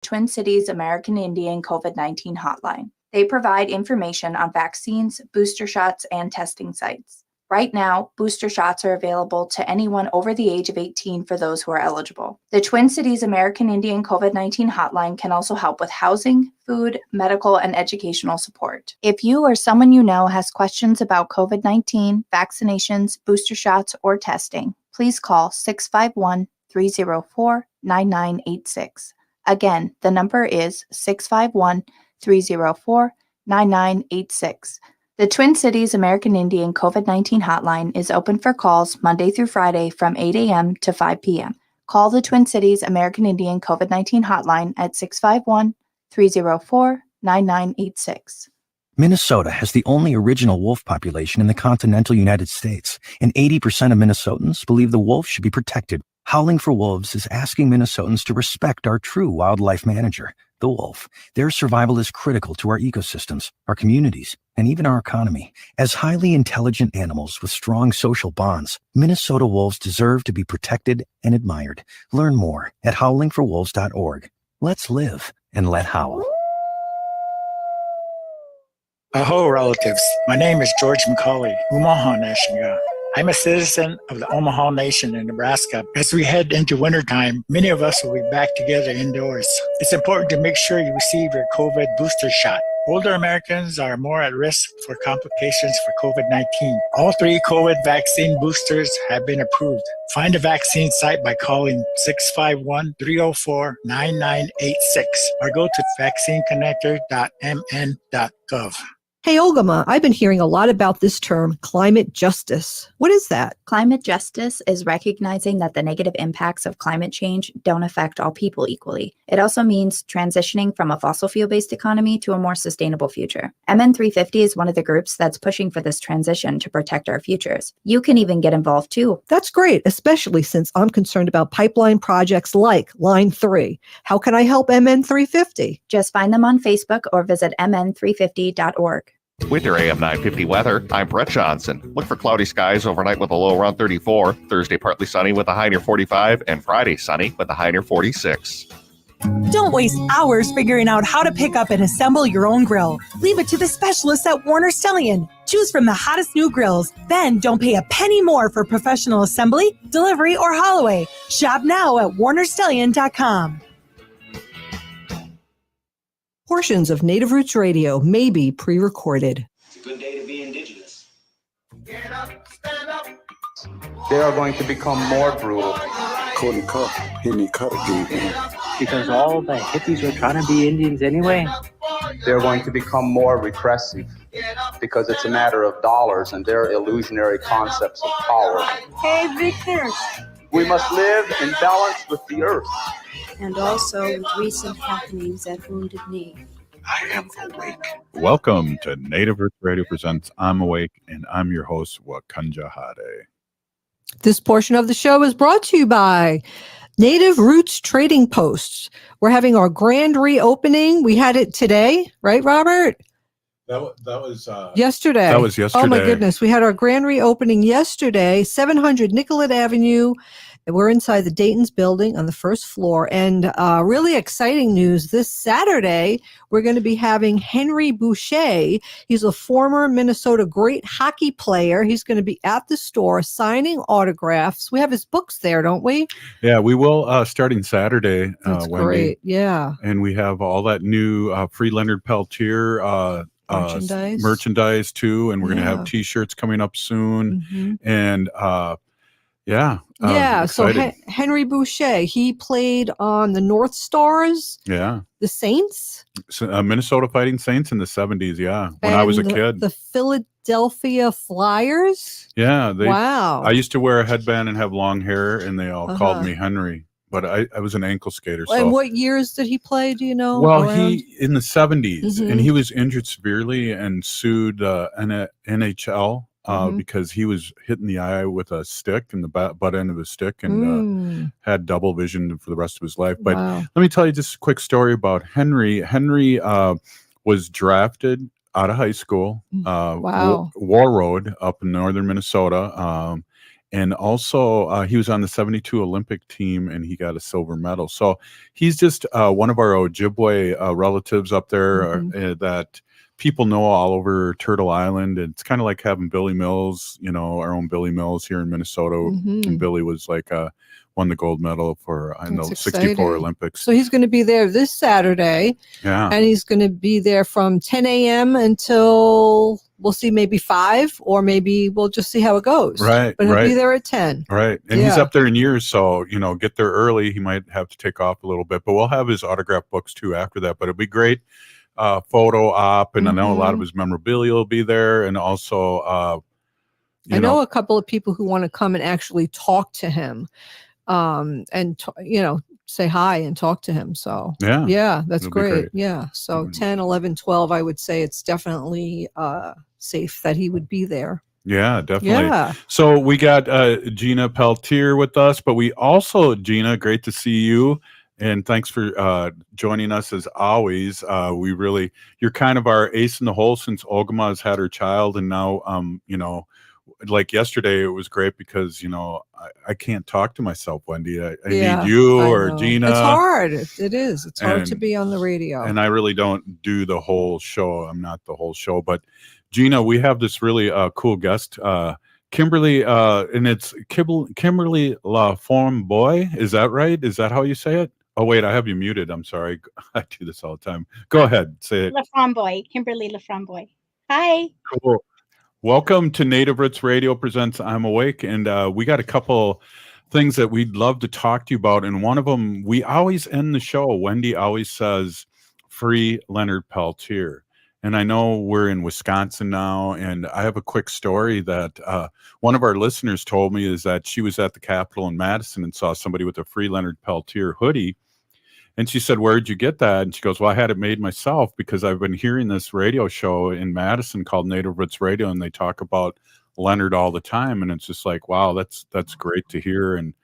Twin Cities American Indian COVID-19 hotline. They provide information on vaccines, booster shots, and testing sites. Right now, booster shots are available to anyone over the age of 18 for those who are eligible. The Twin Cities American Indian COVID-19 hotline can also help with housing, food, medical, and educational support. If you or someone you know has questions about COVID-19, vaccinations, booster shots, or testing, please call 651-304-9986. Again, the number is 651-304-9986. The Twin Cities American Indian COVID-19 hotline is open for calls Monday through Friday from 8 a.m. to 5 p.m. Call the Twin Cities American Indian COVID-19 hotline at 651-304-9986. Minnesota has the only original wolf population in the continental United States, and 80% of Minnesotans believe the wolf should be protected. Howling for Wolves is asking Minnesotans to respect our true wildlife manager, the wolf. Their survival is critical to our ecosystems, our communities, and even our economy. As highly intelligent animals with strong social bonds, Minnesota wolves deserve to be protected and admired. Learn more at howlingforwolves.org. Let's live and let howl. Aho, relatives. My name is George McCauley, Omaha Nation. I'm a citizen of the Omaha Nation in Nebraska. As we head into wintertime, many of us will be back together indoors. It's important to make sure you receive your COVID booster shot. Older Americans are more at risk for complications for COVID-19. All 3 COVID vaccine boosters have been approved. Find a vaccine site by calling 651-304-9986 or go to vaccineconnector.mn.gov. Hey, Olgama, I've been hearing a lot about this term, climate justice. What is that? Climate justice is recognizing that the negative impacts of climate change don't affect all people equally. It also means transitioning from a fossil fuel-based economy to a more sustainable future. MN350 is one of the groups that's pushing for this transition to protect our futures. You can even get involved too. That's great, especially since I'm concerned about pipeline projects like Line 3. How can I help MN350? Just find them on Facebook or visit mn350.org. With your AM 950 weather, I'm Brett Johnson. Look for cloudy skies overnight with a low around 34. Thursday, partly sunny with a high near 45. And Friday, sunny with a high near 46. Don't waste hours figuring out how to pick up and assemble your own grill. Leave it to the specialists at Warner Stellian. Choose from the hottest new grills. Then don't pay a penny more for professional assembly, delivery, or haul away. Shop now at warnerstellian.com. Portions of Native Roots Radio may be pre-recorded. It's a good day to be indigenous. Get up, stand up. They are going to become more brutal. Couldn't cut, hit me cut again. Because all the hippies were trying to be Indians anyway. They're going to become more repressive because it's a matter of dollars and their illusionary concepts of power. Hey, Victor. We must live in balance with the earth. And also with recent happenings at Wounded Knee. I am awake. Welcome to Native Roots Radio Presents I'm Awake, and I'm your host, Wakanja Hade. This portion of the show is brought to you by Native Roots Trading Posts. We're having our grand reopening. We had it today, right, Robert? That was yesterday. That was yesterday. Oh, my goodness. We had our grand reopening yesterday, 700 Nicollet Avenue. We're inside the Dayton's building on the first floor. And really exciting news. This Saturday, we're going to be having Henry Boucher. He's a former Minnesota great hockey player. He's going to be at the store signing autographs. We have his books there, don't we? Yeah, we will starting Saturday. That's Wendy. Great. Yeah. And we have all that new free Leonard Peltier merchandise too. And we're going to have T-shirts coming up soon. Mm-hmm. And so Henry Boucher, he played on the North Stars. Yeah. The Saints. Minnesota Fighting Saints in the 70s, when I was a kid. The Philadelphia Flyers. Yeah. Wow. I used to wear a headband and have long hair, and they all called me Henry. But I was an ankle skater. So. And what years did he play? Do you know? Well, he in the 70s, and he was injured severely and sued NHL because he was hit in the eye with a stick and the butt end of a stick and had double vision for the rest of his life. But let me tell you just a quick story about Henry. Henry was drafted out of high school, War Road up in northern Minnesota. And also, he was on the 72 Olympic team and he got a silver medal. So he's just one of our Ojibwe relatives up there that people know all over Turtle Island. It's kind of like having Billy Mills, our own Billy Mills here in Minnesota. And Billy was like, won the gold medal for the 64 Olympics. So he's going to be there this Saturday. Yeah. And he's going to be there from 10 a.m. until, we'll see, maybe 5, or maybe we'll just see how it goes. Right. But he'll be there at 10. Right. And he's up there in years. So, get there early. He might have to take off a little bit, but we'll have his autograph books too after that. But it'll be great photo op. And I know a lot of his memorabilia will be there. And also, I know a couple of people who want to come and actually talk to him. And say hi and talk to him. So yeah, that's great. Yeah. So 10, 11, 12, I would say it's definitely safe that he would be there. Yeah, definitely. Yeah. So we got Gina Peltier with us, but we also, Gina, great to see you. And thanks for joining us as always. You're kind of our ace in the hole since Ogama has had her child. And now, like yesterday, it was great because, I can't talk to myself, Wendy. I need you or Gina. It's hard. It is. It's hard to be on the radio. And I really don't do the whole show. I'm not the whole show. But Gina, we have this really cool guest, Kimberly, and it's Kimberly LaFromboise. Is that right? Is that how you say it? Oh, wait, I have you muted. I'm sorry. I do this all the time. Go ahead. Say it. LaFromboise, Kimberly LaFromboise. Hi. Cool. Welcome to Native Roots Radio presents I'm Awake, and we got a couple things that we'd love to talk to you about, and one of them, we always end the show, Wendy always says, free Leonard Peltier. And I know we're in Wisconsin now, and I have a quick story that one of our listeners told me is that she was at the Capitol in Madison and saw somebody with a free Leonard Peltier hoodie. And she said, where'd you get that? And she goes, well, I had it made myself because I've been hearing this radio show in Madison called Native Roots Radio, and they talk about Leonard all the time. And it's just like, wow, that's great to hear. And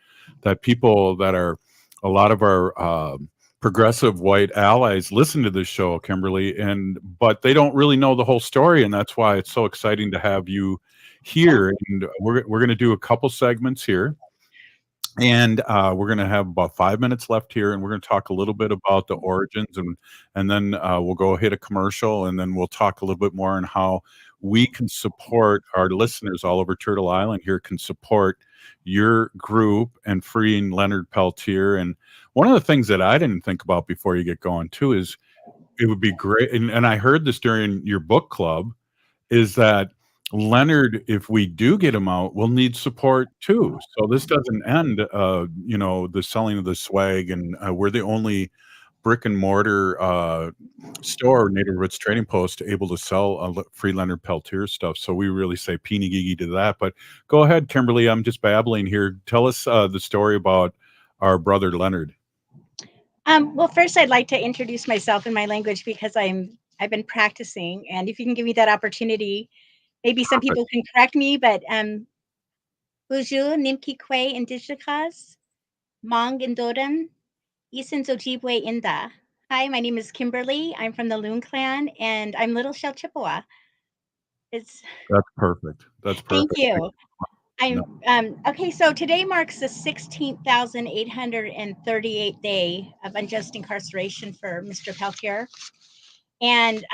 that people that are a lot of our progressive white allies listen to this show, Kimberly, but they don't really know the whole story. And that's why it's so exciting to have you here. And we're going to do a couple segments here. And we're going to have about 5 minutes left here, and we're going to talk a little bit about the origins, and then we'll go hit a commercial, and then we'll talk a little bit more on how we can support our listeners all over Turtle Island here can support your group and freeing Leonard Peltier. And one of the things that I didn't think about before you get going too is it would be great, and I heard this during your book club, is that Leonard, if we do get him out, will need support too. So this doesn't end, the selling of the swag, and we're the only brick and mortar store, Native Roots Trading Post, able to sell free Leonard Peltier stuff. So we really say peeny gigi to that. But go ahead, Kimberly. I'm just babbling here. Tell us the story about our brother Leonard. Well, first, I'd like to introduce myself in my language because I've been practicing, and if you can give me that opportunity. Maybe some people can correct me, but Bonjour, Nimki Kwe Indigikas, Mong Indodan, Isin Ojibwe Inda. Hi, my name is Kimberly. I'm from the Loon Clan, and I'm Little Shell Chippewa. That's perfect. That's perfect. Thank you. Okay, so today marks the 16,838th day of unjust incarceration for Mr. Peltier. And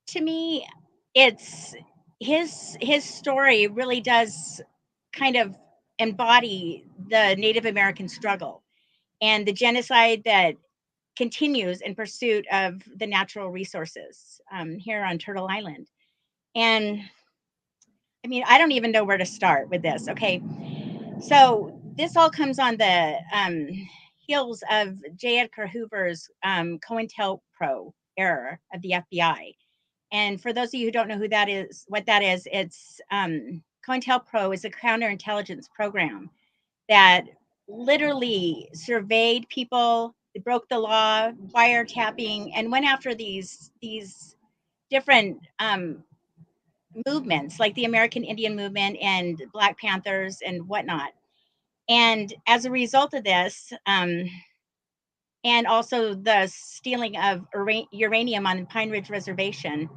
to me, it's his story really does kind of embody the Native American struggle and the genocide that continues in pursuit of the natural resources here on Turtle Island. And I mean, I don't even know where to start with this. Okay, so this all comes on the heels of J. Edgar Hoover's COINTELPRO era of the FBI. And for those of you who don't know what that is, it's COINTELPRO is a counterintelligence program that literally surveyed people, broke the law, wiretapping, and went after these different movements like the American Indian movement and Black Panthers and whatnot. And as a result of this, and also the stealing of uranium on Pine Ridge Reservation,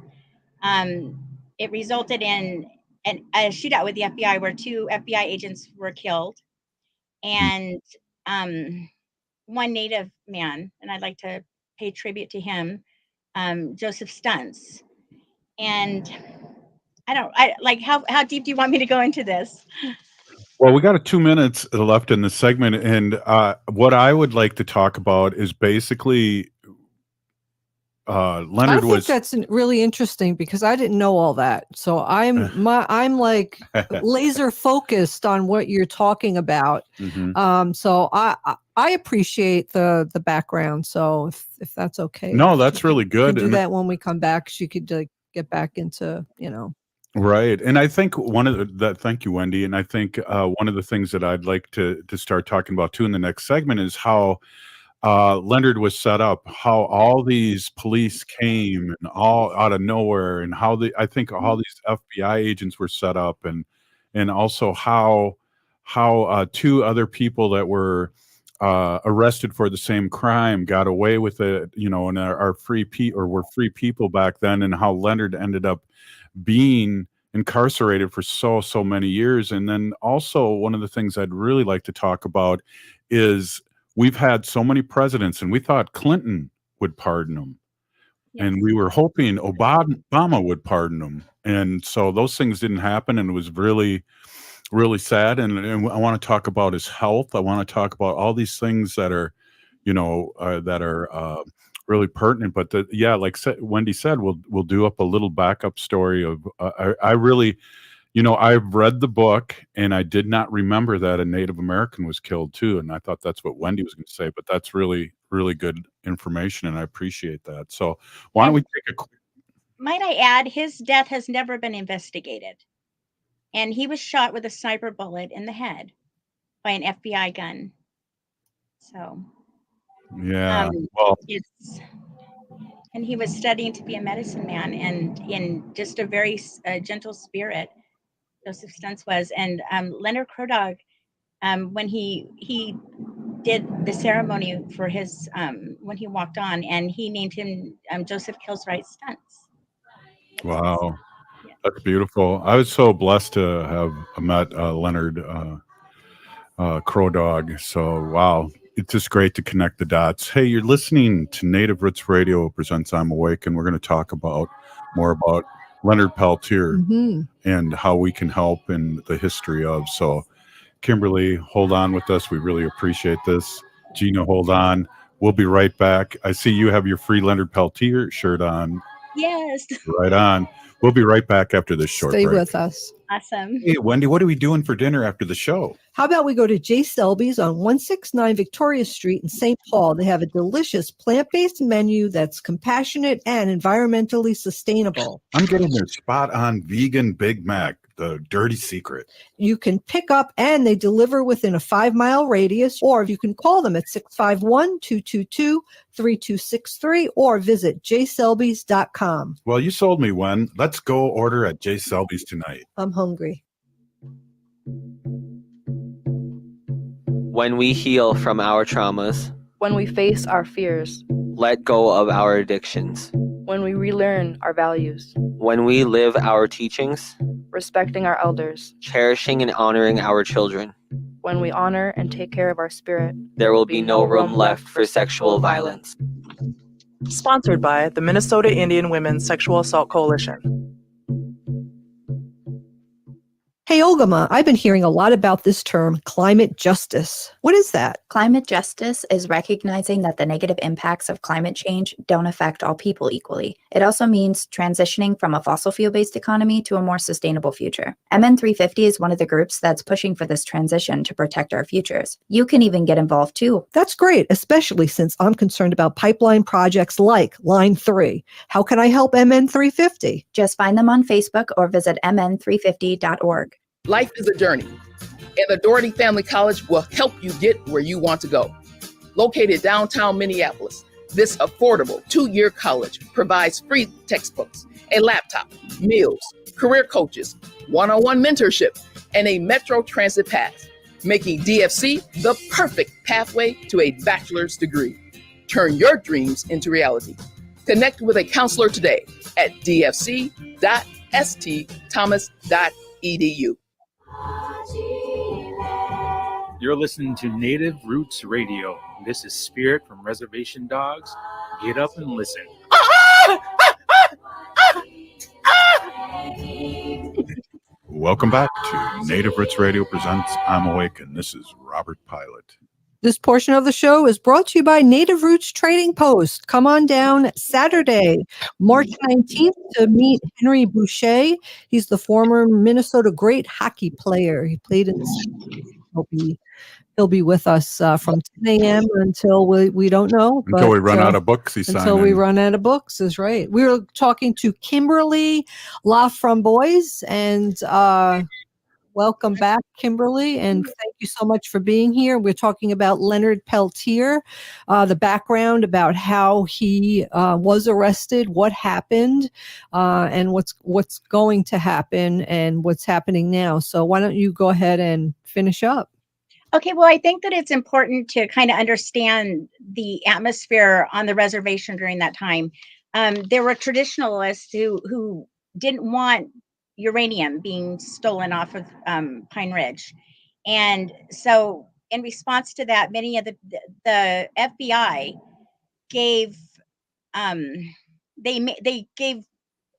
it resulted in a shootout with the FBI where 2 FBI agents were killed, and one Native man, and I'd like to pay tribute to him, Joseph Stunts. And how deep do you want me to go into this? Well, we got 2 minutes left in the segment, and what I would like to talk about is basically Leonard I think that's really interesting because I didn't know all that. So I'm like laser focused on what you're talking about. So I appreciate the background. So if that's okay. No, that's really good. Do that when we come back. She could get back into, Right. And I think thank you, Wendy. And I think one of the things that I'd like to start talking about too in the next segment is how Leonard was set up, how all these police came and all out of nowhere, and how I think all these FBI agents were set up, and also how 2 other people that were arrested for the same crime got away with it, and were free people back then, and how Leonard ended up being incarcerated for so many years. And then also one of the things I'd really like to talk about is we've had so many presidents, and we thought Clinton would pardon them. Yes. And we were hoping Obama would pardon them. And so those things didn't happen, and it was really, really sad. And I want to talk about his health. I want to talk about all these things that are, really pertinent. But like Wendy said, we'll do up a little backup story of I really, I've read the book, and I did not remember that a Native American was killed too. And I thought that's what Wendy was going to say, but that's really, really good information, and I appreciate that. So why don't we take a quick... Might I add, his death has never been investigated. And he was shot with a sniper bullet in the head by an FBI gun. So... Yeah, and he was studying to be a medicine man, and in just a very gentle spirit, Joseph Stunts was. And Leonard Crodog, when he did the ceremony for his when he walked on, and he named him Joseph Kills-Right Stunts. Wow, that's beautiful. I was so blessed to have met Leonard Crodog. So wow. It's just great to connect the dots. Hey, you're listening to Native Roots Radio presents I'm Awake, and we're going to talk more about Leonard Peltier and how we can help in the history of. So, Kimberly, hold on with us. We really appreciate this. Gina, hold on. We'll be right back. I see you have your free Leonard Peltier shirt on. Yes. Right on. We'll be right back after this short break. Stay with us. Awesome. Hey, Wendy, what are we doing for dinner after the show? How about we go to J. Selby's on 169 Victoria Street in St. Paul? They have a delicious plant-based menu that's compassionate and environmentally sustainable. I'm getting their spot-on vegan Big Mac, the dirty secret. You can pick up, and they deliver within a 5-mile radius, or you can call them at 651-222-3263 or visit jselbys.com. Well, you sold me, Wen. Let's go order at J. Selby's tonight. I'm hungry. When we heal from our traumas, when we face our fears, let go of our addictions, when we relearn our values, when we live our teachings, respecting our elders, cherishing and honoring our children, when we honor and take care of our spirit, there will be no room left for sexual violence. Sponsored by the Minnesota Indian Women's Sexual Assault Coalition. Hey, Ogama, I've been hearing a lot about this term, climate justice. What is that? Climate justice is recognizing that the negative impacts of climate change don't affect all people equally. It also means transitioning from a fossil fuel-based economy to a more sustainable future. MN350 is one of the groups that's pushing for this transition to protect our futures. You can even get involved too. That's great, especially since I'm concerned about pipeline projects like Line 3. How can I help MN350? Just find them on Facebook or visit mn350.org. Life is a journey, and the Doherty Family College will help you get where you want to go. Located downtown Minneapolis, this affordable 2-year college provides free textbooks, a laptop, meals, career coaches, one-on-one mentorship, and a Metro Transit pass, making DFC the perfect pathway to a bachelor's degree. Turn your dreams into reality. Connect with a counselor today at dfc.stthomas.edu. You're listening to Native Roots Radio. This is Spirit from Reservation Dogs. Get up and listen. Welcome back to Native Roots Radio presents I'm Awake, and this is Robert Pilot. This portion of the show is brought to you by Native Roots Trading Post. Come on down Saturday, March 19th to meet Henry Boucher. He's the former Minnesota great hockey player. He played in the He'll be with us from 10 a.m. until we don't know. Until we run out of books, Until we run out of books is right. We were talking to Kimberly LaFromboise, and welcome back, Kimberly, and thank you so much for being here. We're talking about Leonard Peltier, the background about how he was arrested, what happened, and what's going to happen, and what's happening now. So why don't you go ahead and finish up? Okay, well, I think that it's important to kind of understand the atmosphere on the reservation during that time. There were traditionalists who didn't want uranium being stolen off of Pine Ridge. And so in response to that, many of the FBI gave, they gave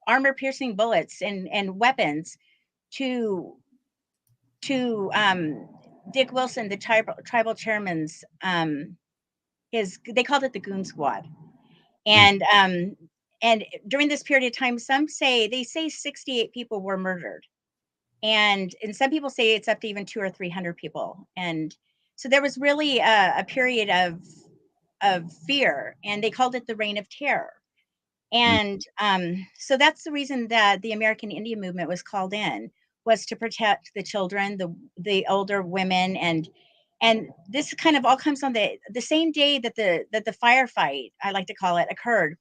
armor-piercing bullets and weapons to Dick Wilson, the tribal chairman's, they called it the Goon Squad. And during this period of time, they say 68 people were murdered. And some people say it's up to even 200 or 300 people. And so there was really a period of fear, and they called it the Reign of Terror. And so that's the reason that the American Indian movement was called in, was to protect the children, the older women, and this kind of all comes on the same day that the firefight, I like to call it, occurred.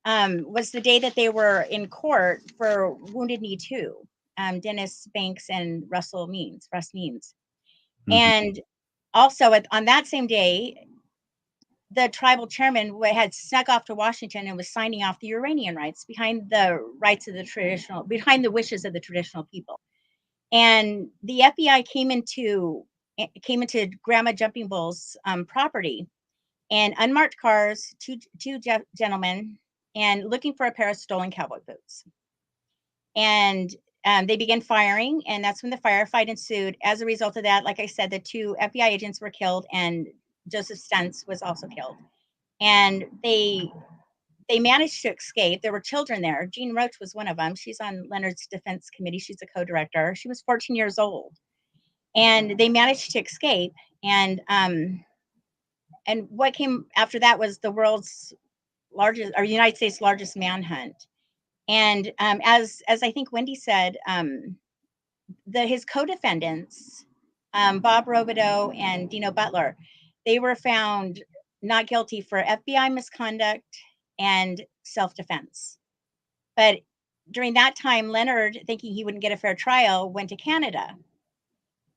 Was the day that they were in court for Wounded Knee 2, Dennis Banks and Russ Means. And also on that same day, the tribal chairman had snuck off to Washington and was signing off the uranium rights behind the wishes of the traditional people. And the FBI came into Grandma Jumping Bull's property, and unmarked cars, two gentlemen, and looking for a pair of stolen cowboy boots. And they began firing, and that's when the firefight ensued. As a result of that, like I said, the 2 FBI agents were killed, and Joseph Stuntz was also killed. And they managed to escape. There were children there. Jean Roach was one of them. She's on Leonard's defense committee. She's a co-director. She was 14 years old. And they managed to escape. And what came after that was the United States largest manhunt. And as I think Wendy said, his co-defendants, Bob Robideau and Dino Butler, they were found not guilty for FBI misconduct and self-defense. But during that time, Leonard, thinking he wouldn't get a fair trial, went to Canada.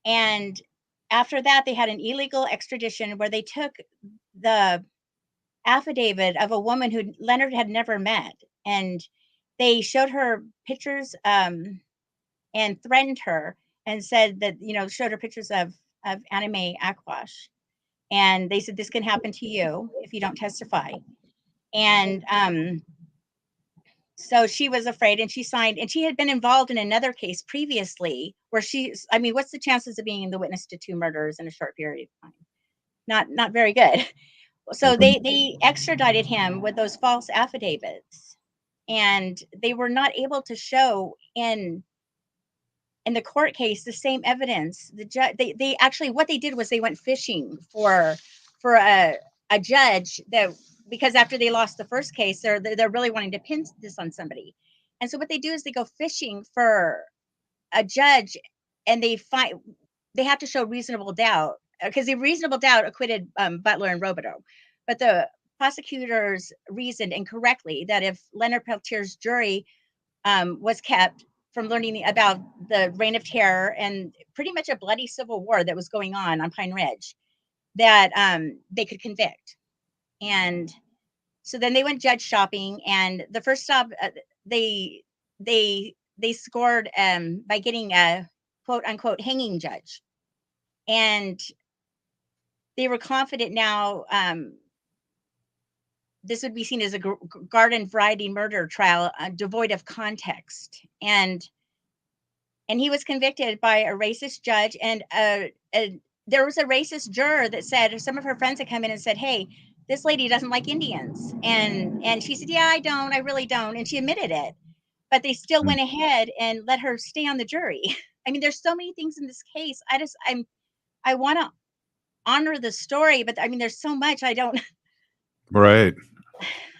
And after that, they had an illegal extradition where they took the affidavit of a woman who Leonard had never met. And they showed her pictures and threatened her and said that, showed her pictures of Anime Aquash. And they said, this can happen to you if you don't testify. And so she was afraid, and she signed, and she had been involved in another case previously where what's the chances of being the witness to 2 murders in a short period of time? Not very good. So they extradited him with those false affidavits, and they were not able to show in the court case the same evidence. The judge, they actually, what they did was they went fishing for a judge, that because after they lost the first case, they're really wanting to pin this on somebody. And so what they do is they go fishing for a judge, and they have to show reasonable doubt, because the reasonable doubt acquitted Butler and Robideau. But the prosecutors reasoned incorrectly that if Leonard Peltier's jury was kept from learning about the Reign of Terror and pretty much a bloody civil war that was going on Pine Ridge, that they could convict. And so then they went judge shopping, and the first stop, they they scored by getting a quote unquote hanging judge, and they were confident now this would be seen as a garden variety murder trial devoid of context, and he was convicted by a racist judge, and there was a racist juror that said some of her friends had come in and said, hey, this lady doesn't like Indians, and she said, yeah, I really don't, and she admitted it, but they still went ahead and let her stay on the jury. I mean, there's so many things in this case. I want to honor the story, but I mean, there's so much I don't Right.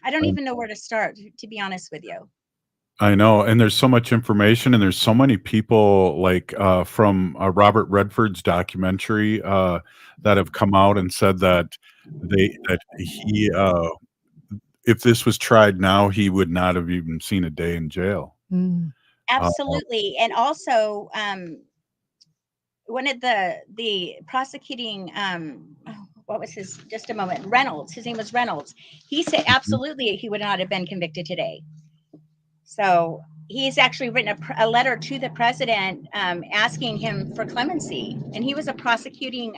I don't even know where to start, to be honest with you. I know, and there's so much information, and there's so many people like from Robert Redford's documentary that have come out and said that he, if this was tried now, he would not have even seen a day in jail. Absolutely, and also one of the prosecuting what was his, just a moment, Reynolds, his name was Reynolds, he said absolutely he would not have been convicted today. So he's actually written a letter to the president asking him for clemency, and he was a prosecuting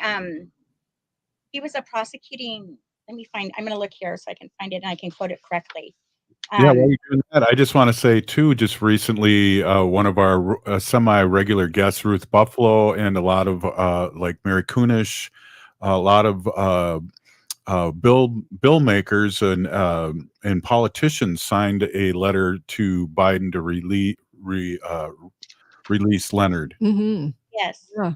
let me find, I'm going to look here so I can find it and I can quote it correctly. Yeah, while you're doing that, I just want to say too, just recently, one of our semi-regular guests, Ruth Buffalo, and a lot of like Mary Kunish, a lot of bill makers and politicians signed a letter to Biden to release Leonard. Yes. Yeah.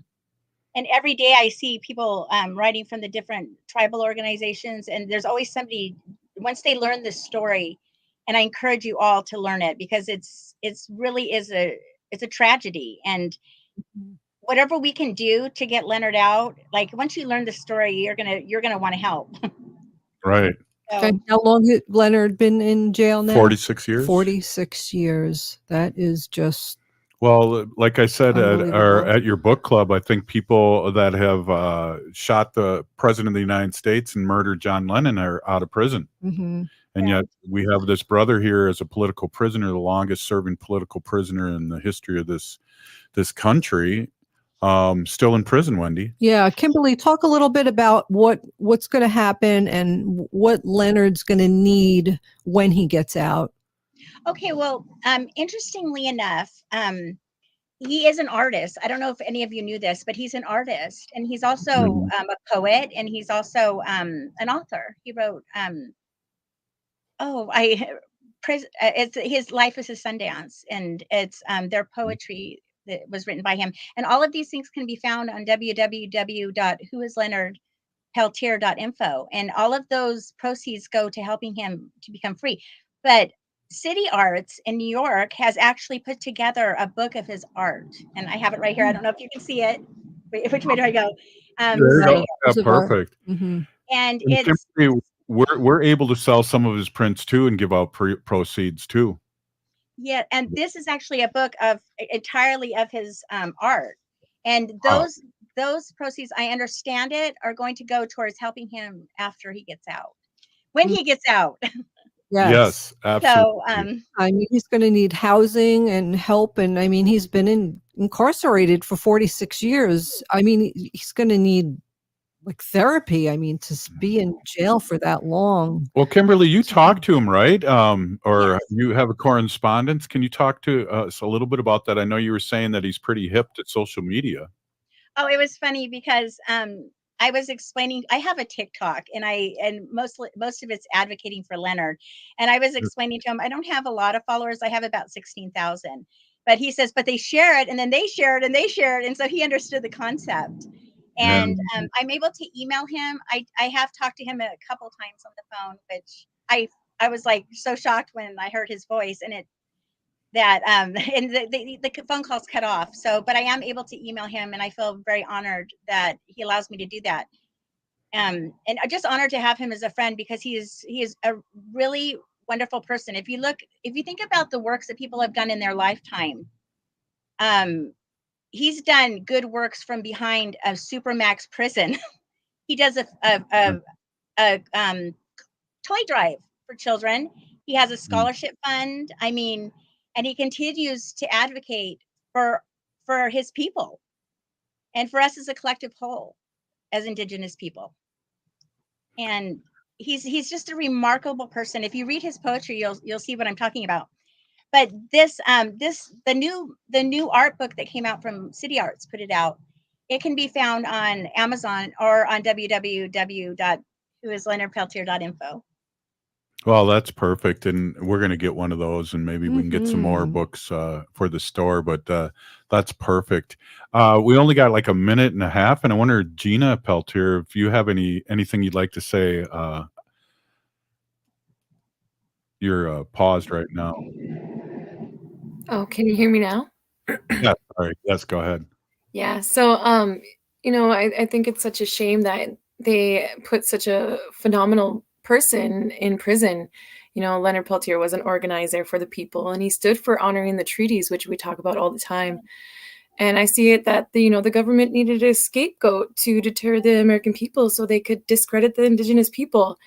And every day I see people writing from the different tribal organizations, and there's always somebody, once they learn this story, and I encourage you all to learn it, because it's really is it's a tragedy, and whatever we can do to get Leonard out, like once you learn the story, you're gonna want to help. Right. And how long has Leonard been in jail now? 46 years. 46 years. That is just. Well, like I said, at your book club, I think people that have shot the president of the United States and murdered John Lennon are out of prison. And yet we have this brother here as a political prisoner, the longest serving political prisoner in the history of this country, still in prison, Wendy. Yeah. Kimberly, talk a little bit about what's going to happen and what Leonard's going to need when he gets out. Okay, well, interestingly enough, he is an artist. I don't know if any of you knew this, but he's an artist, and he's also a poet, and he's also an author. He wrote, it's His Life is a Sundance, and it's their poetry that was written by him. And all of these things can be found on www.whoisleonardpeltier.info, and all of those proceeds go to helping him to become free. But City Arts in New York has actually put together a book of his art, and I have it right here. I don't know if you can see it. Wait, which way do I go? There you go. Yeah, perfect. And it's we're able to sell some of his prints too and give out proceeds too. Yeah, and this is actually a book of entirely of his art, and those proceeds, I understand it, are going to go towards helping him after he gets out, when he gets out. Yes, absolutely. So, I mean, he's going to need housing and help. And I mean, he's been incarcerated for 46 years. I mean, he's going to need like therapy. I mean, to be in jail for that long. Well, Kimberly, you talked to him, right? Or you have a correspondence. Can you talk to us a little bit about that? I know you were saying that he's pretty hip to social media. Oh, it was funny because I was explaining, I have a TikTok, and most of it's advocating for Leonard. And I was explaining to him, I don't have a lot of followers. I have about 16,000. But he says, but they share it, and then they share it, and they share it. And so he understood the concept. And I'm able to email him. I have talked to him a couple times on the phone, which I was like so shocked when I heard his voice, and the phone calls cut off. So, but I am able to email him, and I feel very honored that he allows me to do that. And I'm just honored to have him as a friend, because he is a really wonderful person. If you think about the works that people have done in their lifetime, he's done good works from behind a supermax prison. He does a toy drive for children. He has a scholarship fund. I mean, and he continues to advocate for his people and for us as a collective whole, as Indigenous people. And he's just a remarkable person. If you read his poetry, you'll see what I'm talking about. But the new art book that came out from City Arts put it out. It can be found on Amazon or on www.whoisleonardpeltier.info. Well, that's perfect, and we're going to get one of those, and maybe we can get some more books for the store. But that's perfect. We only got like a minute and a half, and I wonder, Gina Peltier, if you have anything you'd like to say. You're paused right now. Oh, can you hear me now? Yeah, sorry. Yes, go ahead. Yeah. So, I think it's such a shame that they put such a phenomenal person in prison. Leonard Peltier was an organizer for the people, and he stood for honoring the treaties, which we talk about all the time. And I see it that the government needed a scapegoat to deter the American people so they could discredit the Indigenous people.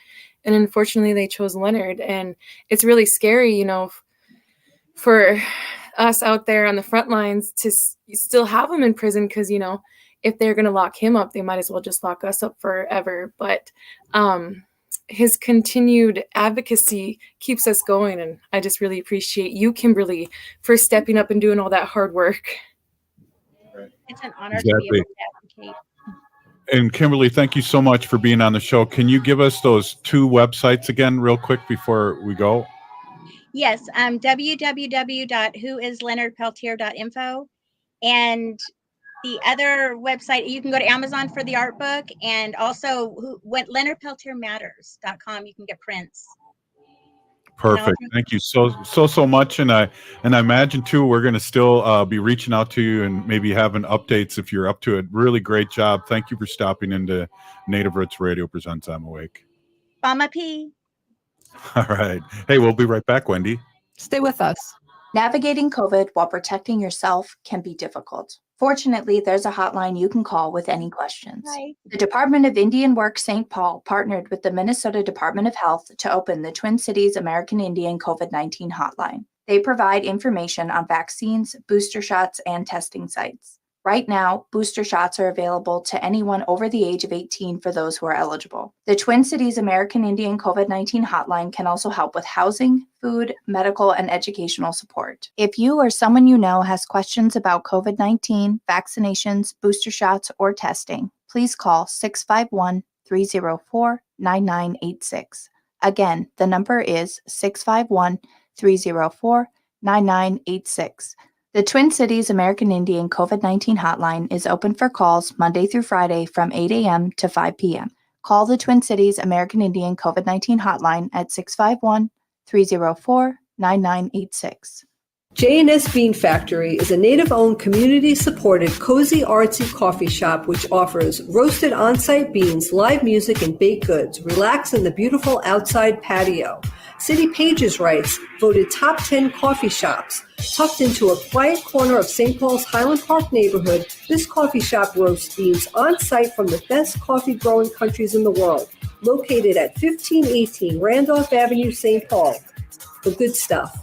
And unfortunately, they chose Leonard. And it's really scary, for us out there on the front lines to still have him in prison because, if they're going to lock him up, they might as well just lock us up forever. But his continued advocacy keeps us going. And I just really appreciate you, Kimberly, for stepping up and doing all that hard work. It's an honor to be able to advocate. And Kimberly, thank you so much for being on the show. Can you give us those 2 websites again real quick before we go? Yes, www.whoisleonardpeltier.info. And the other website, you can go to Amazon for the art book, and also LeonardPeltierMatters.com. You can get prints. Perfect. Thank you so much. And I imagine too, we're going to still be reaching out to you and maybe having updates if you're up to it. Really great job. Thank you for stopping into Native Roots Radio Presents I'm Awake. Mama P. All right. Hey, we'll be right back, Wendy. Stay with us. Navigating COVID while protecting yourself can be difficult. Fortunately, there's a hotline you can call with any questions. Hi. The Department of Indian Work St. Paul partnered with the Minnesota Department of Health to open the Twin Cities American Indian COVID-19 hotline. They provide information on vaccines, booster shots, and testing sites. Right now, booster shots are available to anyone over the age of 18 for those who are eligible. The Twin Cities American Indian COVID-19 hotline can also help with housing, food, medical, and educational support. If you or someone you know has questions about COVID-19, vaccinations, booster shots, or testing, please call 651-304-9986. Again, the number is 651-304-9986. The Twin Cities American Indian COVID-19 hotline is open for calls Monday through Friday from 8 a.m. to 5 p.m. Call the Twin Cities American Indian COVID-19 hotline at 651-304-9986. J&S Bean Factory is a native-owned, community-supported, cozy, artsy coffee shop which offers roasted on-site beans, live music, and baked goods. Relax in the beautiful outside patio. City Pages writes, voted top 10 coffee shops. Tucked into a quiet corner of St. Paul's Highland Park neighborhood, this coffee shop roasts beans on-site from the best coffee-growing countries in the world. Located at 1518 Randolph Avenue, St. Paul. The good stuff.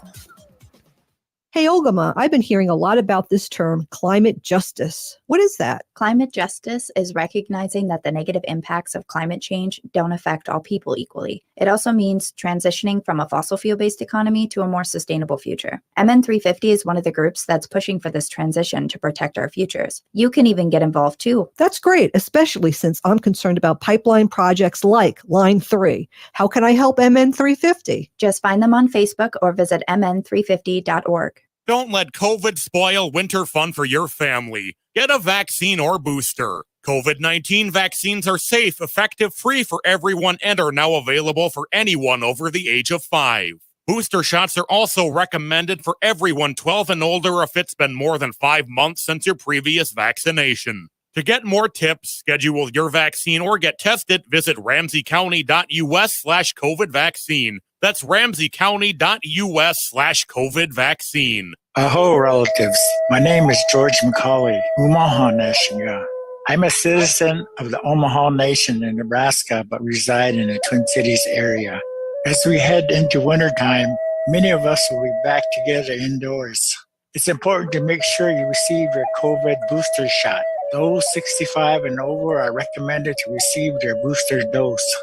Hey, Ogama, I've been hearing a lot about this term, climate justice. What is that? Climate justice is recognizing that the negative impacts of climate change don't affect all people equally. It also means transitioning from a fossil fuel-based economy to a more sustainable future. MN350 is one of the groups that's pushing for this transition to protect our futures. You can even get involved too. That's great, especially since I'm concerned about pipeline projects like Line 3. How can I help MN350? Just find them on Facebook or visit mn350.org. Don't let COVID spoil winter fun for your family. Get a vaccine or booster. COVID-19 vaccines are safe, effective, free for everyone, and are now available for anyone over the age of 5. Booster shots are also recommended for everyone 12 and older if it's been more than 5 months since your previous vaccination. To get more tips, schedule your vaccine, or get tested, visit ramseycounty.us/COVID vaccine. That's ramseycounty.us/COVID vaccine. Aho, relatives. My name is George McCauley, Umaha Neshinga. I'm a citizen of the Omaha Nation in Nebraska, but reside in the Twin Cities area. As we head into wintertime, many of us will be back together indoors. It's important to make sure you receive your COVID booster shot. Those 65 and over are recommended to receive their booster dose.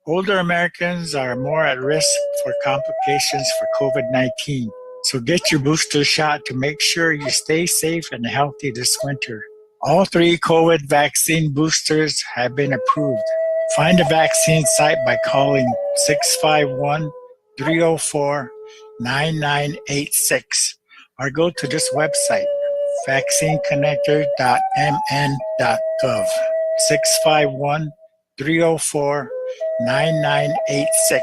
Older Americans are more at risk for complications for COVID-19. So get your booster shot to make sure you stay safe and healthy this winter. All 3 COVID vaccine boosters have been approved. Find a vaccine site by calling 651-304-9986 or go to this website, vaccineconnector.mn.gov. 651-304-9986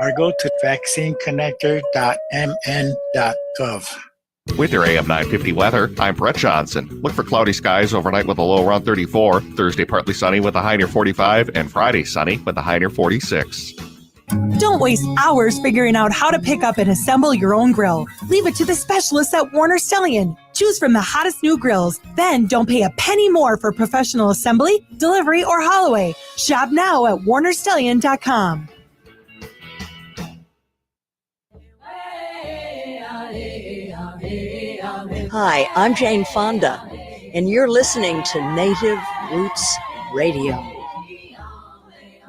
or go to vaccineconnector.mn.gov. With your AM 950 weather, I'm Brett Johnson. Look for cloudy skies overnight with a low around 34. Thursday, partly sunny with a high near 45. And Friday, sunny with a high near 46. Don't waste hours figuring out how to pick up and assemble your own grill. Leave it to the specialists at Warner Stellian. Choose from the hottest new grills. Then don't pay a penny more for professional assembly, delivery, or haul away. Shop now at warnerstellian.com. Hi, I'm Jane Fonda, and you're listening to Native Roots Radio.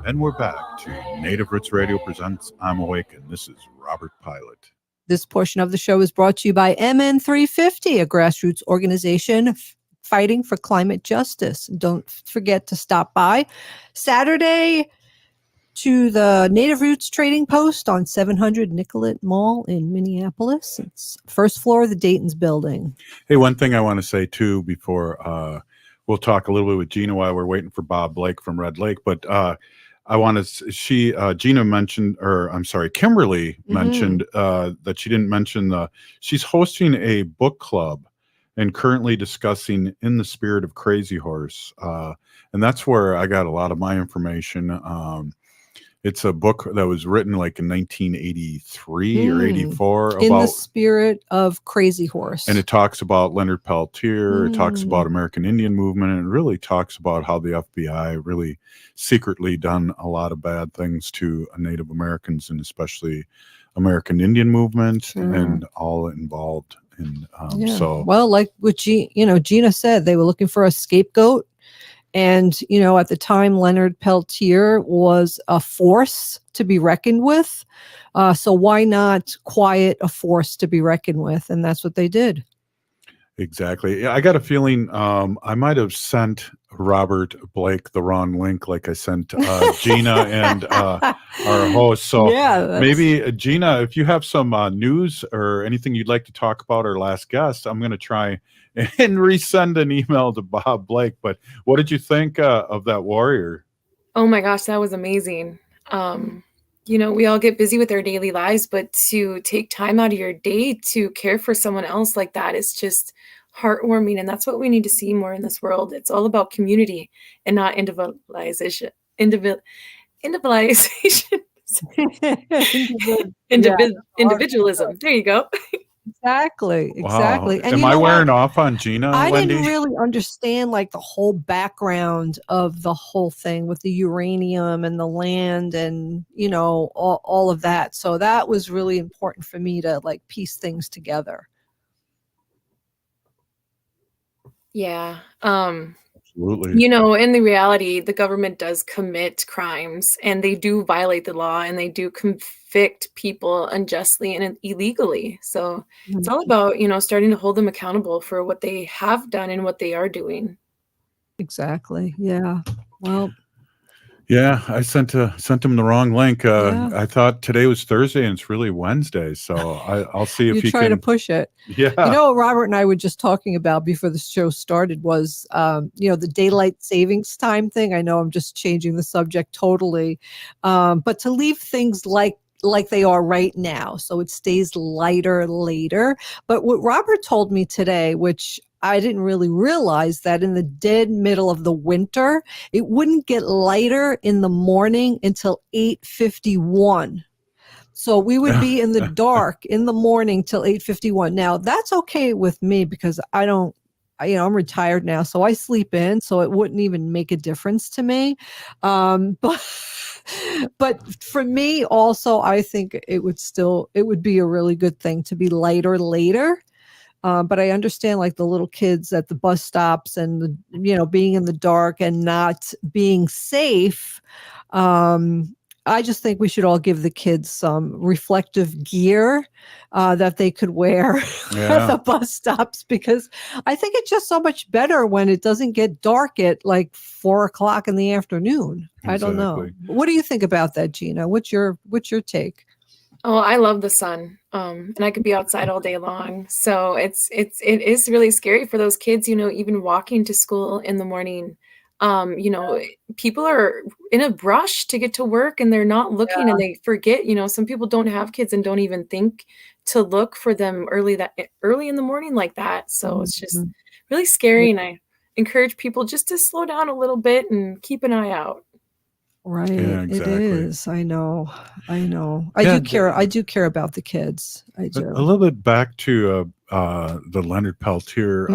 And we're back to Native Roots Radio presents I'm Awake, and this is Robert Pilot. This portion of the show is brought to you by MN350, a grassroots organization fighting for climate justice. Don't forget to stop by Saturday to the Native Roots Trading Post on 700 Nicollet Mall in Minneapolis. It's first floor of the Dayton's building. Hey, one thing I want to say too before we'll talk a little bit with Gina while we're waiting for Bob Blake from Red Lake, but I want to, Gina mentioned, or I'm sorry, Kimberly mentioned that she didn't mention she's hosting a book club and currently discussing In the Spirit of Crazy Horse. And that's where I got a lot of my information. It's a book that was written like in 1983 or 84. In the Spirit of Crazy Horse. And it talks about Leonard Peltier. It talks about American Indian movement. And it really talks about how the FBI really secretly done a lot of bad things to Native Americans and especially American Indian movement and all involved. And so, well, like what Gina said, they were looking for a scapegoat. And, at the time, Leonard Peltier was a force to be reckoned with. So why not quiet a force to be reckoned with? And that's what they did. Exactly. I got a feeling I might have sent Robert Blake the wrong link like I sent Gina and our host. So maybe, Gina, if you have some news or anything you'd like to talk about our last guest, I'm going to try and resend an email to Bob Blake. But what did you think of that warrior? Oh my gosh, that was amazing. We all get busy with our daily lives, but to take time out of your day to care for someone else like that is just heartwarming. And that's what we need to see more in this world. It's all about community and not individualization. Individualism. There you go. Exactly. Wow. And am I wearing off on Gina? I Wendy? didn't really understand like the whole background of the whole thing with the uranium and the land and all of that. So that was really important for me to like piece things together. Yeah. Absolutely. In the reality, the government does commit crimes and they do violate the law and they do convict people unjustly and illegally. So it's all about, starting to hold them accountable for what they have done and what they are doing. Exactly. Yeah. Well, yeah, I sent him the wrong link. I thought today was Thursday and it's really Wednesday. So I'll see if you try to push it. Yeah. What Robert and I were just talking about before the show started was, the daylight savings time thing. I know I'm just changing the subject totally. But to leave things like they are right now. So it stays lighter later. But what Robert told me today, which I didn't really realize, that in the dead middle of the winter, it wouldn't get lighter in the morning until 8:51. So we would be in the dark in the morning till 8:51. Now that's okay with me because I don't I'm retired now, so I sleep in, so it wouldn't even make a difference to me. But for me also, I think it would be a really good thing to be lighter later. But I understand like the little kids at the bus stops and being in the dark and not being safe. I just think we should all give the kids some reflective gear that they could wear at the bus stops, because I think it's just so much better when it doesn't get dark at like 4:00 in the afternoon. Exactly. I don't know. What do you think about that, Gina? What's your take? Oh, I love the sun. And I could be outside all day long. So it is really scary for those kids, even walking to school in the morning. People are in a rush to get to work and they're not looking and they forget, some people don't have kids and don't even think to look for them early in the morning like that. So it's just really scary. And I encourage people just to slow down a little bit and keep an eye out. Right. Yeah, exactly. It is. I know. I do care about the kids. I do. A little bit back to the Leonard Peltier.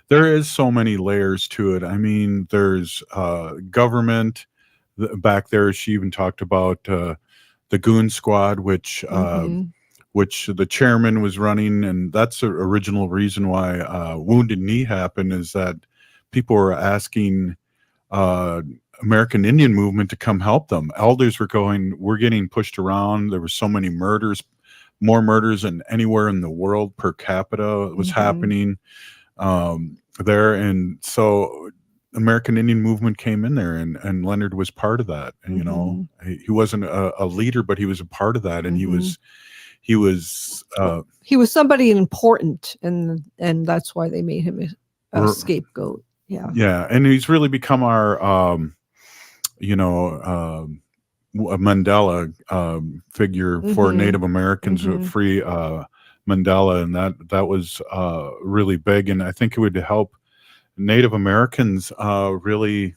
There is so many layers to it. I mean, there's government back there. She even talked about the Goon Squad, which the chairman was running, and that's the original reason why Wounded Knee happened, is that people were asking American Indian movement to come help them. Elders were going, we're getting pushed around. There were so many murders, more murders than anywhere in the world per capita was happening there. And so American Indian movement came in there, and Leonard was part of that. And, he wasn't a leader, but he was a part of that. And he was somebody important, and that's why they made him a scapegoat. Yeah. And he's really become our, a Mandela figure for Native Americans, free Mandela, and that was really big. And I think it would help Native Americans really,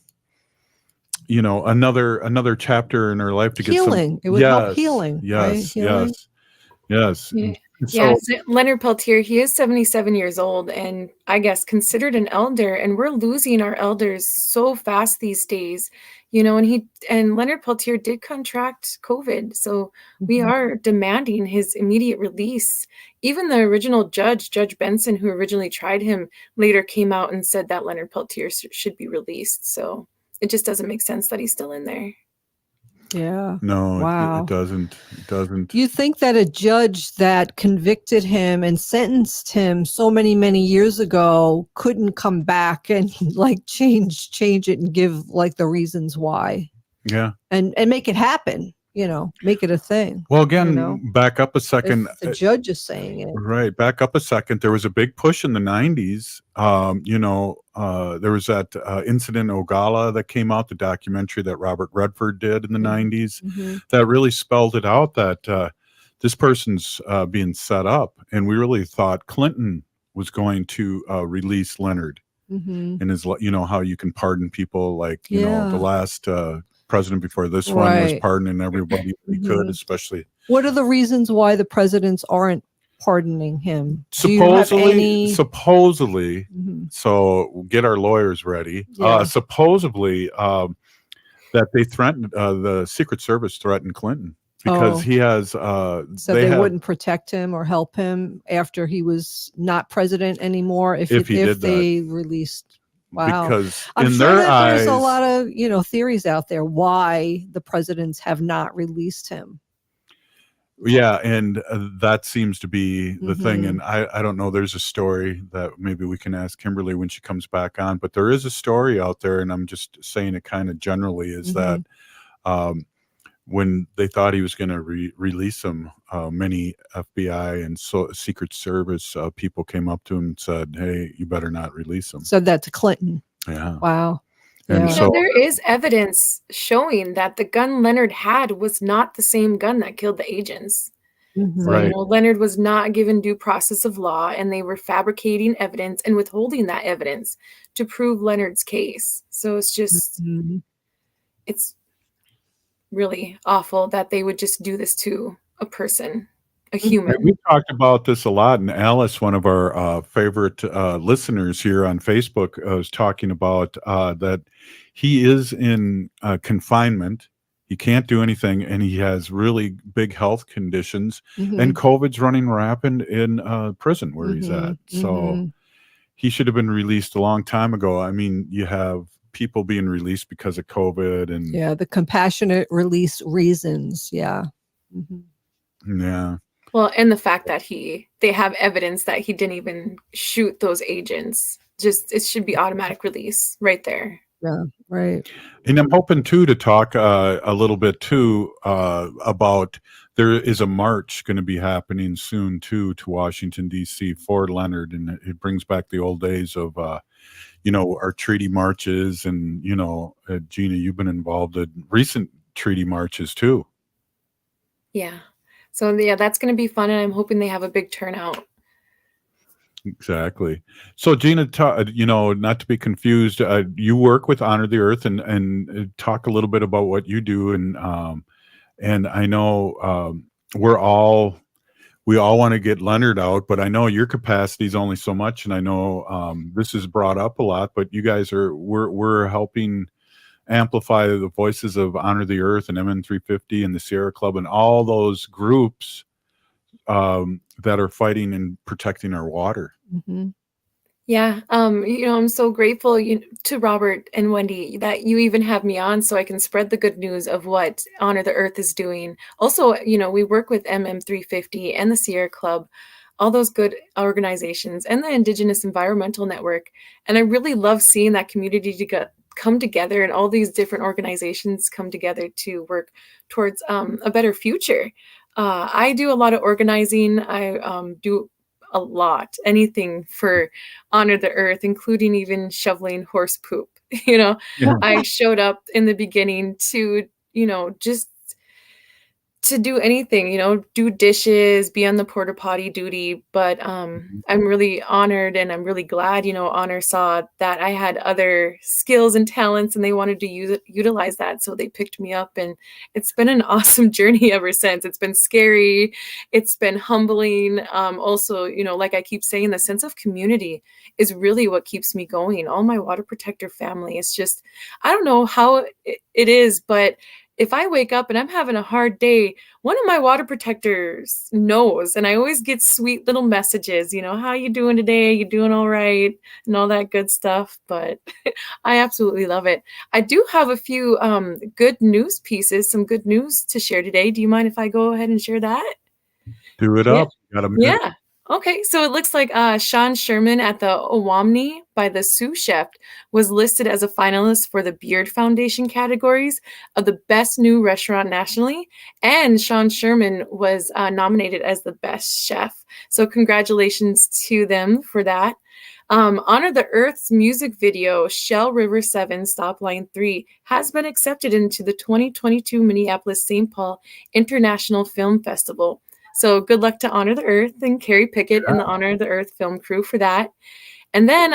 another chapter in our life to get healing. It would help healing. Yes, right? yes. So Leonard Peltier, he is 77 years old and I guess considered an elder, and we're losing our elders so fast these days, and Leonard Peltier did contract COVID. So we are demanding his immediate release. Even the original Judge Benson, who originally tried him, later came out and said that Leonard Peltier should be released. So it just doesn't make sense that he's still in there. Yeah. No, wow. It doesn't. You think that a judge that convicted him and sentenced him so many years ago couldn't come back and like change it and give like the reasons why? Yeah. And make it happen, make it a thing. Well, again, back up a second. If the judge is saying it. Right. Back up a second. There was a big push in the 90s. There was that incident Ogala that came out, the documentary that Robert Redford did in the 90s, that really spelled it out that this person's being set up. And we really thought Clinton was going to release Leonard. And his, how you can pardon people like, the last president before this one was pardoning everybody he could, especially. What are the reasons why the presidents aren't pardoning him? Supposedly, so get our lawyers ready. Supposedly, that they threatened, the Secret Service threatened Clinton because he has. So they wouldn't protect him or help him after he was not president anymore if they released. Wow. Because I'm in sure their eyes, there's a lot of theories out there why the presidents have not released him. Yeah, and that seems to be the thing. And I don't know. There's a story that maybe we can ask Kimberly when she comes back on. But there is a story out there, and I'm just saying it kind of generally, is that when they thought he was going to release him, many FBI and Secret Service people came up to him and said, "Hey, you better not release him." Said that to Clinton. Yeah. Wow. And so there is evidence showing that the gun Leonard had was not the same gun that killed the agents. So, Leonard was not given due process of law, and they were fabricating evidence and withholding that evidence to prove Leonard's case. So it's just, it's really awful that they would just do this to a person a human. We talked about this a lot, and Alice, one of our favorite listeners here on Facebook, was talking about that he is in confinement. He can't do anything, and he has really big health conditions, and COVID's running rampant in prison where he's at. So he should have been released a long time ago. I mean, you have people being released because of COVID, and the compassionate release reasons. Yeah. Yeah. Well, and the fact that they have evidence that he didn't even shoot those agents. Just, it should be automatic release right there. Yeah, right. And I'm hoping too to talk a little bit too about, there is a march going to be happening soon too to Washington D.C. for Leonard, and it brings back the old days of our treaty marches, and Gina, you've been involved in recent treaty marches too. Yeah. So yeah, that's going to be fun, and I'm hoping they have a big turnout. Exactly. So Gina, not to be confused, you work with Honor the Earth, and talk a little bit about what you do, and I know we all want to get Leonard out, but I know your capacity is only so much, and I know this is brought up a lot, but you guys we're helping amplify the voices of Honor the Earth and MN350 and the Sierra Club and all those groups that are fighting and protecting our water. Yeah. I'm so grateful to Robert and Wendy that you even have me on so I can spread the good news of what Honor the Earth is doing. Also, we work with MM350 and the Sierra Club, all those good organizations, and the Indigenous Environmental Network. And I really love seeing that community come together, and all these different organizations come together to work towards a better future. I do a lot of organizing. I do a lot, anything for Honor the Earth, including even shoveling horse poop. I showed up in the beginning to, just to do anything, do dishes, be on the porta potty duty. But I'm really honored, and I'm really glad, Honor saw that I had other skills and talents, and they wanted to utilize that. So they picked me up, and it's been an awesome journey ever since. It's been scary. It's been humbling. Also, like I keep saying, the sense of community is really what keeps me going. All my water protector family. It's just, I don't know how it is, but if I wake up and I'm having a hard day, one of my water protectors knows, and I always get sweet little messages, how you doing today? You doing all right? And all that good stuff. But I absolutely love it. I do have a few good news pieces, some good news to share today. Do you mind if I go ahead and share that? Do it up. Got a minute. Yeah. Okay, so it looks like Sean Sherman at the Owamni by the Sioux Chef was listed as a finalist for the Beard Foundation categories of the Best New Restaurant nationally, and Sean Sherman was nominated as the Best Chef. So congratulations to them for that. Honor the Earth's music video, Shell River 7, Stop Line 3, has been accepted into the 2022 Minneapolis-St. Paul International Film Festival. So good luck to Honor the Earth and Carrie Pickett and the Honor the Earth film crew for that. And then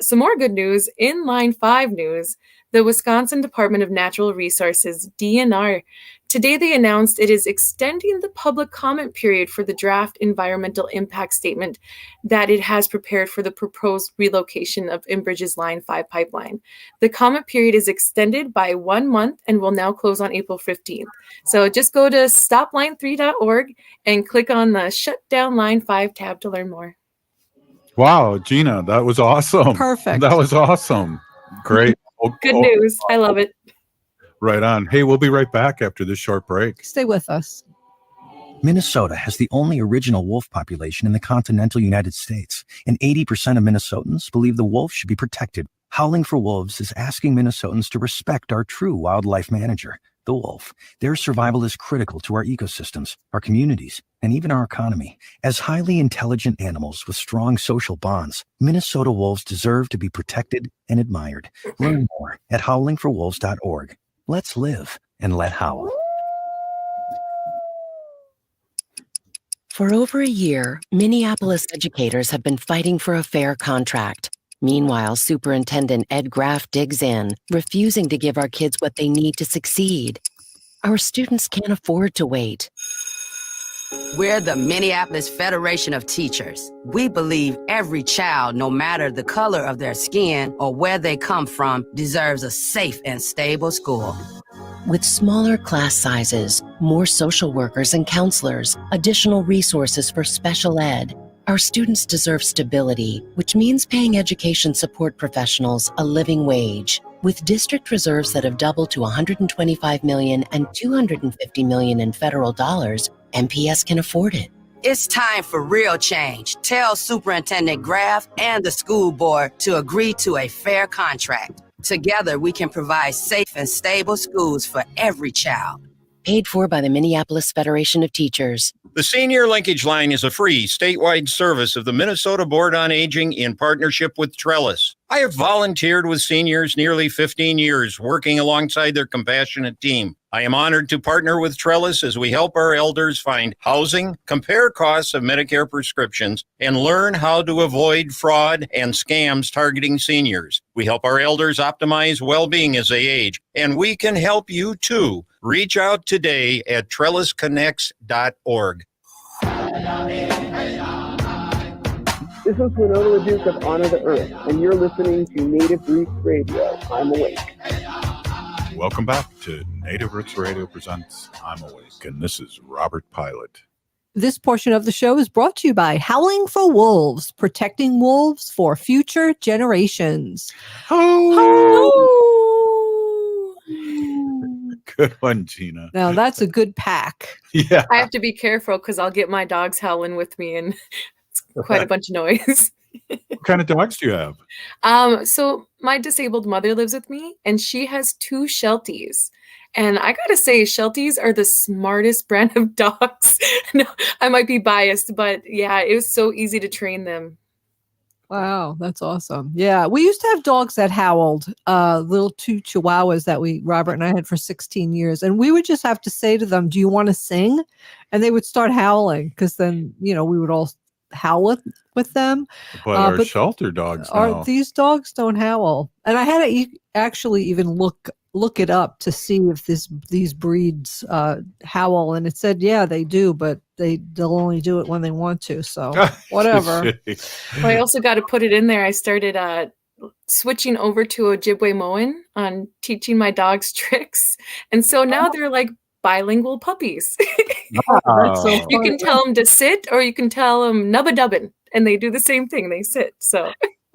some more good news in Line 5 news, the Wisconsin Department of Natural Resources, DNR. Today they announced it is extending the public comment period for the draft environmental impact statement that it has prepared for the proposed relocation of Enbridge's Line 5 pipeline. The comment period is extended by 1 month and will now close on April 15th. So just go to stopline3.org and click on the Shut Down Line 5 tab to learn more. Wow, Gina, that was awesome. Perfect. That was awesome. Great. Good news. I love it. Right on. Hey, we'll be right back after this short break. Stay with us. Minnesota has the only original wolf population in the continental United States, and 80% of Minnesotans believe the wolf should be protected. Howling for Wolves is asking Minnesotans to respect our true wildlife manager, the wolf. Their survival is critical to our ecosystems, our communities, and even our economy. As highly intelligent animals with strong social bonds, Minnesota wolves deserve to be protected and admired. Learn more at howlingforwolves.org. Let's live and let howl. For over a year, Minneapolis educators have been fighting for a fair contract. Meanwhile, Superintendent Ed Graff digs in, refusing to give our kids what they need to succeed. Our students can't afford to wait. We're the Minneapolis Federation of Teachers. We believe every child, no matter the color of their skin or where they come from, deserves a safe and stable school. With smaller class sizes, more social workers and counselors, additional resources for special ed, our students deserve stability, which means paying education support professionals a living wage. With district reserves that have doubled to $125 million and $250 million in federal dollars, MPS can afford it. It's time for real change. Tell Superintendent Graff and the school board to agree to a fair contract. Together, we can provide safe and stable schools for every child. Paid for by the Minneapolis Federation of Teachers. The Senior Linkage Line is a free statewide service of the Minnesota Board on Aging in partnership with Trellis. I have volunteered with seniors nearly 15 years, working alongside their compassionate team. I am honored to partner with Trellis as we help our elders find housing, compare costs of Medicare prescriptions, and learn how to avoid fraud and scams targeting seniors. We help our elders optimize well-being as they age, and we can help you too. Reach out today at trellisconnects.org. This is Winona LaDuke of Honor the Earth, and you're listening to Native Roots Radio. I'm Awake. Welcome back to Native Roots Radio presents I'm Awake, and this is Robert Pilot. This portion of the show is brought to you by Howling for Wolves, protecting wolves for future generations. Good one, Gina. Now that's a good pack. Yeah. I have to be careful because I'll get my dogs howling with me, and it's quite a bunch of noise. What kind of dogs do you have? So my disabled mother lives with me, and she has 2 Shelties. And I gotta say, Shelties are the smartest brand of dogs. No, I might be biased, but yeah, it was so easy to train them. Wow, that's awesome. Yeah, we used to have dogs that howled, little 2 Chihuahuas that Robert and I had for 16 years. And we would just have to say to them, do you want to sing? And they would start howling because then, we would all howl with them. But our shelter dogs now. These dogs don't howl. And I had to actually even look it up to see if these breeds howl, and it said yeah they do, but they'll only do it when they want to, so whatever. Well, I also got to put it in there, I started switching over to Ojibwe Moan on teaching my dogs tricks, and so now they're like bilingual puppies. That's so you can tell them to sit or you can tell them nubba dubbin, and they do the same thing, they sit. So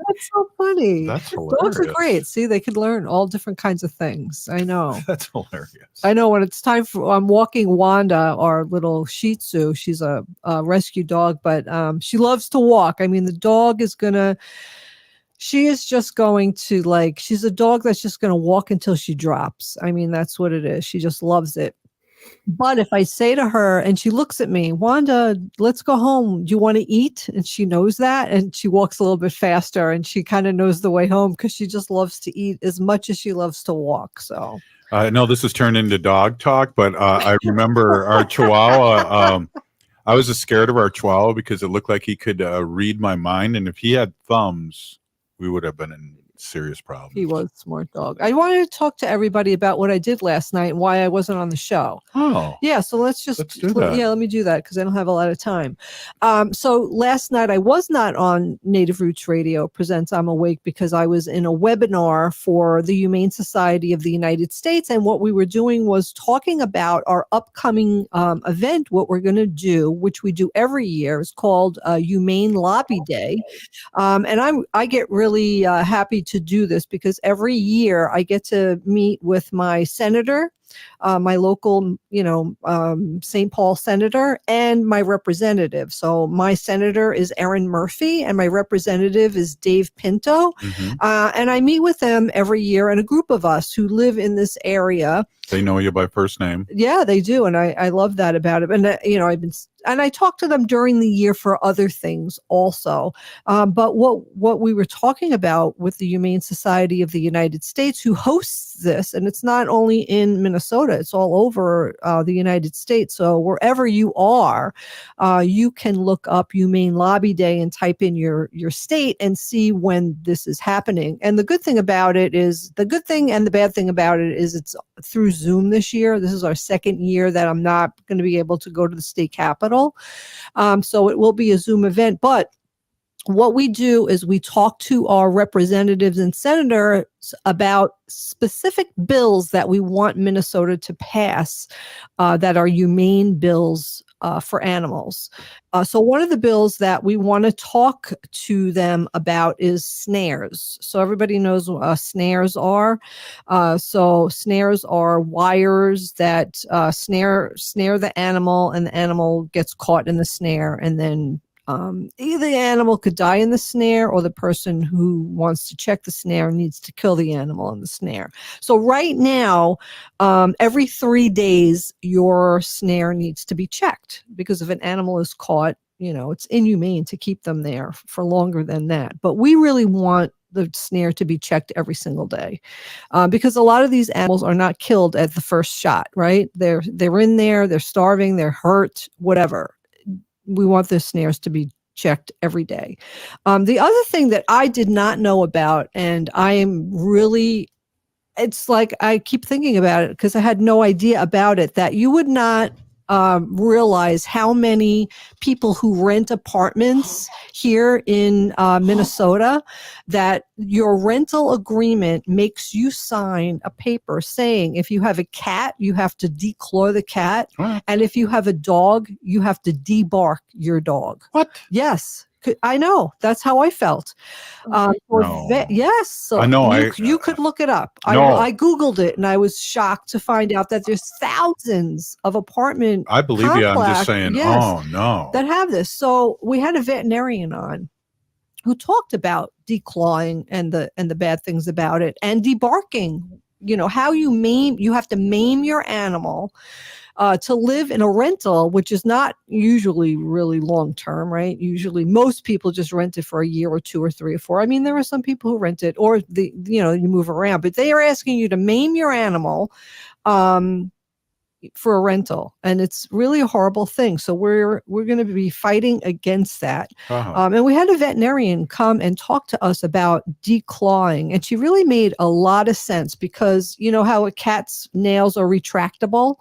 that's so funny. That's hilarious. Dogs are great. See, they could learn all different kinds of things. I know. That's hilarious. I know when it's time I'm walking Wanda, our little Shih Tzu. She's a rescue dog, but she loves to walk. I mean, the dog is she is just going to she's a dog that's just going to walk until she drops. I mean, that's what it is. She just loves it. But if I say to her and she looks at me, Wanda, let's go home. Do you want to eat? And she knows that. And she walks a little bit faster and she kind of knows the way home because she just loves to eat as much as she loves to walk. So I know this has turned into dog talk, but I remember our Chihuahua. I was scared of our Chihuahua because it looked like he could read my mind. And if he had thumbs, we would have been in serious problem. He was a smart dog. I wanted to talk to everybody about what I did last night and why I wasn't on the show. Oh. Yeah, so let's do that. Yeah, let me do that because I don't have a lot of time. So last night I was not on Native Roots Radio Presents I'm Awake because I was in a webinar for the Humane Society of the United States, and what we were doing was talking about our upcoming event, what we're going to do, which we do every year, is called Humane Lobby Day. And I get really happy to do this because every year I get to meet with my senator, my local, St. Paul senator, and my representative. So my senator is Erin Murphy and my representative is Dave Pinto. Mm-hmm. And I meet with them every year, and a group of us who live in this area. They know you by first name. Yeah, they do. And I love that about it. And I talk to them during the year for other things also. But what we were talking about with the Humane Society of the United States, who hosts this, and it's not only in Minnesota, Minnesota. It's all over the United States. So wherever you are, you can look up Humane Lobby Day and type in your state and see when this is happening. And the good thing about it is, the good thing and the bad thing about it is it's through Zoom this year. This is our second year that I'm not going to be able to go to the state capitol. So it will be a Zoom event. But what we do is we talk to our representatives and senators about specific bills that we want Minnesota to pass that are humane bills for animals. So one of the bills that we want to talk to them about is snares. So everybody knows what snares are. So snares are wires that snare the animal, and the animal gets caught in the snare, and then either the animal could die in the snare, or the person who wants to check the snare needs to kill the animal in the snare. So right now, every 3 days, your snare needs to be checked, because if an animal is caught, it's inhumane to keep them there for longer than that. But we really want the snare to be checked every single day, because a lot of these animals are not killed at the first shot, right? They're in there, they're starving, they're hurt, whatever. We want the snares to be checked every day. The other thing that I did not know about, and I am really, it's like I keep thinking about it because I had no idea about it, that you would not realize how many people who rent apartments here in Minnesota, that your rental agreement makes you sign a paper saying if you have a cat, you have to declaw the cat. And if you have a dog, you have to debark your dog. What? Yes. I know. That's how I felt. Yes. So I know. You could look it up. No. I Googled it, and I was shocked to find out that there's thousands of apartment I believe you. I'm just saying, yes, oh, no. that have this. So we had a veterinarian on who talked about declawing and the bad things about it, and debarking. How you have to maim your animal to live in a rental, which is not usually really long term, right? Usually most people just rent it for a year or 2 or 3 or 4. I mean, there are some people who rent it, or you move around, but they are asking you to maim your animal for a rental, and it's really a horrible thing. So we're going to be fighting against that. And we had a veterinarian come and talk to us about declawing, and she really made a lot of sense, because you know how a cat's nails are retractable.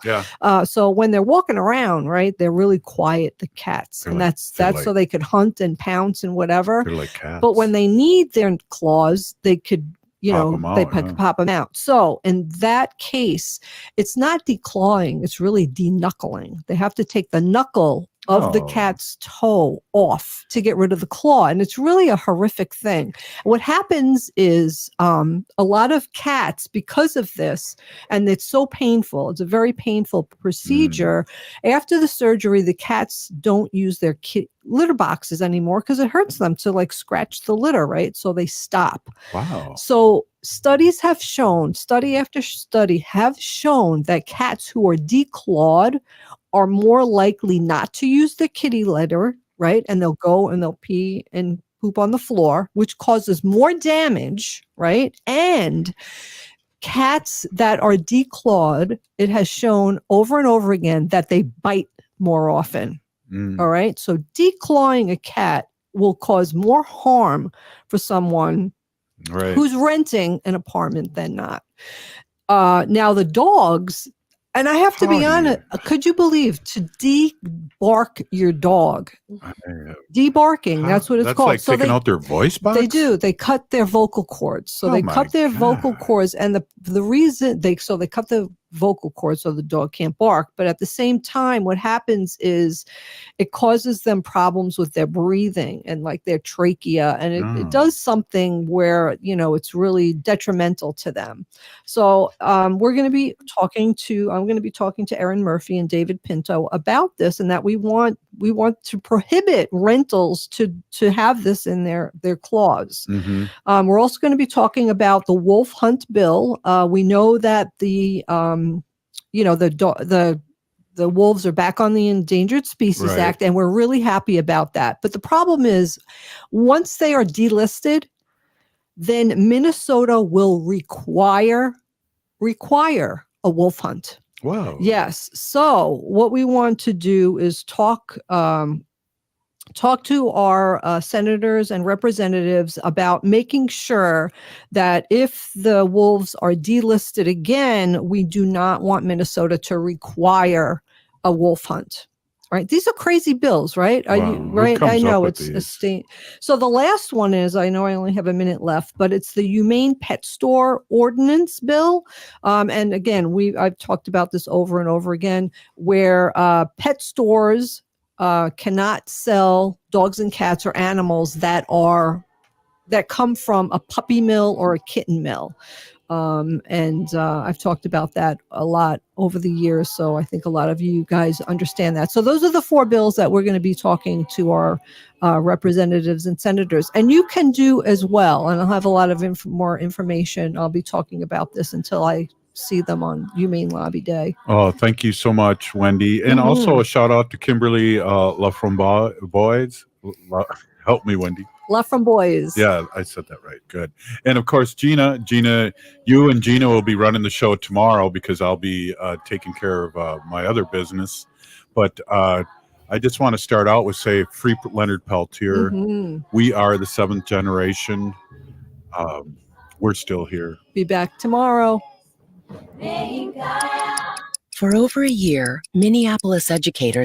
So when they're walking around, right, they're really quiet, the cats, and that's so they could hunt and pounce and whatever. They're like cats. But when they need their claws, they could pop them out. So in that case, it's not declawing, it's really deknuckling. They have to take the knuckle of the cat's toe off to get rid of the claw. And it's really a horrific thing. What happens is a lot of cats, because of this, and it's so painful, it's a very painful procedure. After the surgery, the cats don't use their litter boxes anymore because it hurts them to scratch the litter, right? So they stop. Wow. So study after study have shown that cats who are declawed are more likely not to use the kitty litter, right? And they'll go and they'll pee and poop on the floor, which causes more damage, right? And cats that are declawed, it has shown over and over again that they bite more often. All right. So declawing a cat will cause more harm for someone who's renting an apartment than not. Now the dogs, and I have to be honest, could you believe to debark your dog? Debarking, that's what it's called. Like taking out their voice box? They do. They cut their vocal cords. So they cut their vocal cords, and the reason they cut the vocal cords so the dog can't bark. But at the same time, what happens is it causes them problems with their breathing and their trachea, and it does something where it's really detrimental to them. So I'm going to be talking to Erin Murphy and David Pinto about this, and that we want to prohibit rentals to have this in their clause. We're also going to be talking about the wolf hunt bill. We know that the wolves are back on the Endangered Species Act, and we're really happy about that. But the problem is, once they are delisted, then Minnesota will require a wolf hunt. Wow. Yes. So what we want to do is talk to our senators and representatives about making sure that if the wolves are delisted again, we do not want Minnesota to require a wolf hunt. Right? These are crazy bills, right? Are you right? I know it's a state. So the last one is, I know I only have a minute left, but it's the Humane Pet Store Ordinance bill. And again, I've talked about this over and over again, where pet stores cannot sell dogs and cats or animals that come from a puppy mill or a kitten mill. I've talked about that a lot over the years, so I think a lot of you guys understand that. So those are the 4 bills that we're going to be talking to our representatives and senators, and you can do as well. And I'll have a lot of more information. I'll be talking about this until I see them on Humane Lobby Day. Oh, thank you so much, Wendy. And also a shout out to Kimberly LaFromboise. Help me, Wendy. LaFromboise. Yeah, I said that right. Good. And of course, Gina, you and Gina will be running the show tomorrow because I'll be taking care of my other business. But I just want to start out with free Leonard Peltier. We are the 7th generation. We're still here. Be back tomorrow. For over a year, Minneapolis educators